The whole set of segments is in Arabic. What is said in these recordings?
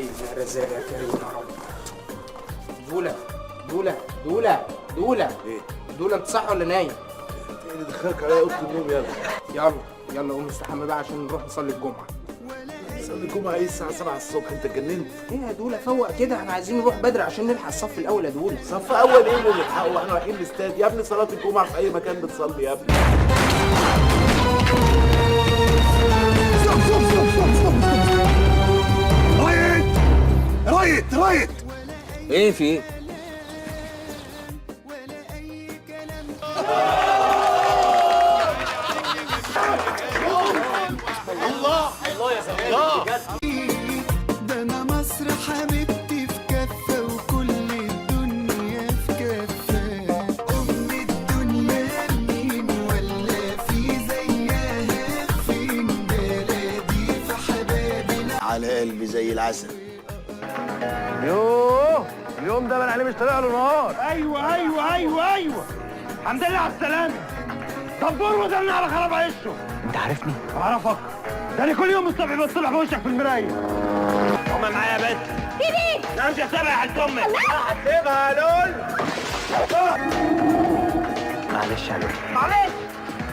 يا رزاق يا كريم يا رب. دولة دولة دولة دولة ايه؟ دولة انت صح ولا نايم؟ ايه اللي دخلك عليا اوضه النوم؟ يلا يلا يلا قوم استحمى بقى عشان نروح نصلي الجمعة. صلي الجمعه ايه الساعه 7 الصبح؟ انت اتجننت؟ ايه يا دولة فوق كده، احنا عايزين نروح بدري عشان نلحق الصف الأول يا دولة. صف اول ايه اللي نلحقه واحنا رايحين الاستاد؟ يا ابني صلاه الجمعه في اي مكان بتصلي يا ابني. رايت ايه في ايه؟ ده انا مصر حبيبتي في كفه وكل الدنيا في كفه. ام الدنيا مين ولا في زيها فين؟ بلدي في حبابي على قلبي زي العسل. يوه اليوم ده بقى عليه مش طالع له نهار. ايوه الحمد لله على السلامه. طبور ودلنا على خراب عيشه. انت عارفني؟ اعرفك، ده انا كل يوم الصبح بطلع بوشك في المرايه. قومي معايا يا بنت. ايدي نام يا سبع يا حاج امك. هسيبها يا لول. معلش يا لول. معلش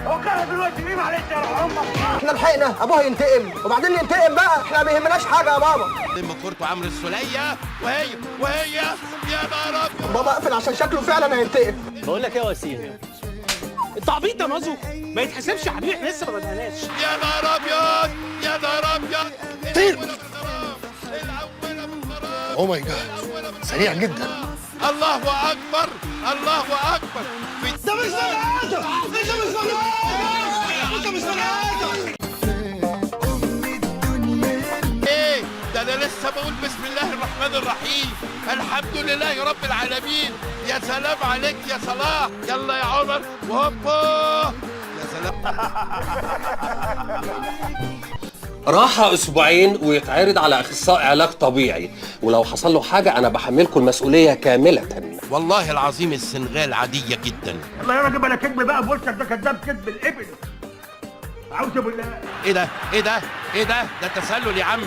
هو كان دلوقتي مين؟ معلش يا روح امك. احنا لحقنا ابوها ينتقم وبعدين ينتقم بقى، احنا ما يهمناش حاجه يا بابا. لما كورته عمرو السوليه وهي يا نهار ابيض. بابا اقفل عشان شكله فعلا هينتقم. بقول لك ايه يا وسيم؟ انت عبيط ده مازو، ما يتحسبش يا حبيبي، احنا لسه ما بدأناش. يا نهار ابيض يا نهار ابيض. طير. او ماي جاد سريع جدا. الله اكبر الله اكبر. ده مش بني ادم، انت مش بني ادم، انت مش بني ادم. ايه ده انا لسه بقول بسم الله الرحمن الرحيم الحمد لله رب العالمين. يا سلام عليك يا صلاح. يلا يا عمر وهوبا يا سلام. راحة أسبوعين ويتعرض على أخصائي علاج طبيعي، ولو حصل له حاجة أنا بحملكم المسؤولية كاملة. والله العظيم السنغال عادية جدا. الله يا راجل بلا كذب بقى، بوشك ده كذاب كذب الابل. اعوذ بالله. ايه ده ايه ده ايه ده تسلل يا عمي،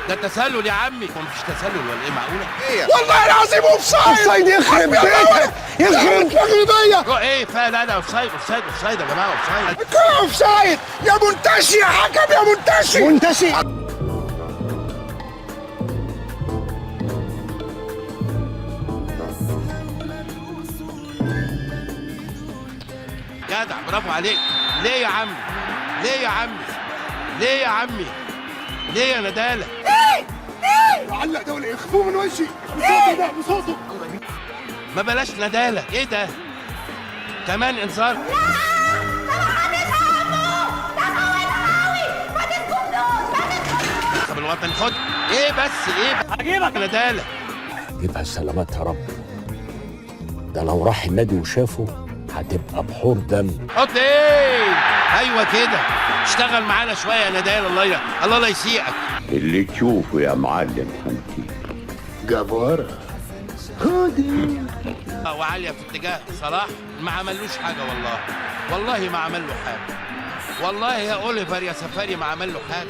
ده تسلل يا عمي. هو مفيش تسلل ولا ايه؟ معقولة؟ ايه والله العظيم اوفسايد يخرب بيتك يخرب بيتك. ايه فعلا؟ لا اوفسايد اوفسايد يا جماعة اوفسايد. اوفسايد يا منتشي يا حكم يا منتشي. جدع برافو عليك. ليه يا عمي؟ ليه يا عمي؟ ليه يا عمي؟ ليه يا ندالة؟ علق دول يخفوه من وشي بصوته. ما بلاش ندالة. ايه ده؟ كمان انذار؟ طب الوطن خد. ايه بس ايه؟ هجيبك ندالة. جيبها السلامات يا رب. ده لو راح النادي وشافه هتبقى بحور دم. حط ايه؟ ايوه كده. اشتغل معانا شويه يا ندالة. الله لا يسيئك. اللي تشوفه يا معلم حمتي. جبارة خدي. وعاليه في اتجاه صلاح. ما عملوش حاجه والله ما عمل له حاجه. والله يا اوليفر يا سفاري ما عمل له حاجه.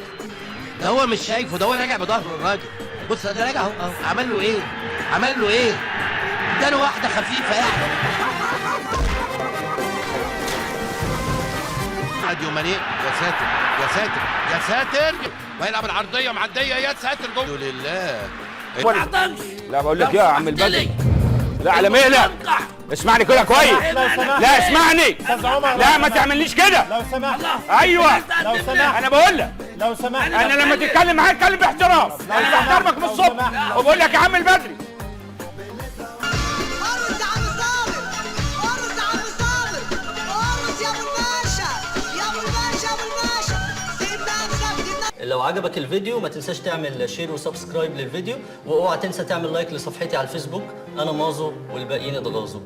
ده هو مش شايفه، ده هو راجع بظهره الراجل. بص ده راجع اهو. عمل له ايه؟ اداله واحده خفيفه يعني. اديو ماني. يا ساتر ويلعب العرضيه معديه. يا ساتر جول. الحمد لله. لا بقول لك ايه يا عم البدري، لا على مهلك اسمعني كده كويس. لا اسمعني، لا ما تعمليش كده لو سمحت. ايوه لو سمحت انا بقول لك لو سمحت. انا لما تتكلم معايا اتكلم باحترام. انا بحترمك من الصبح وبقول لك يا عم البدري. لو عجبك الفيديو ما تنساش تعمل شير وسبسكرايب للفيديو، واوعى تنسى تعمل لايك لصفحتي على الفيسبوك. انا مازو والباقيين اتغاظوا.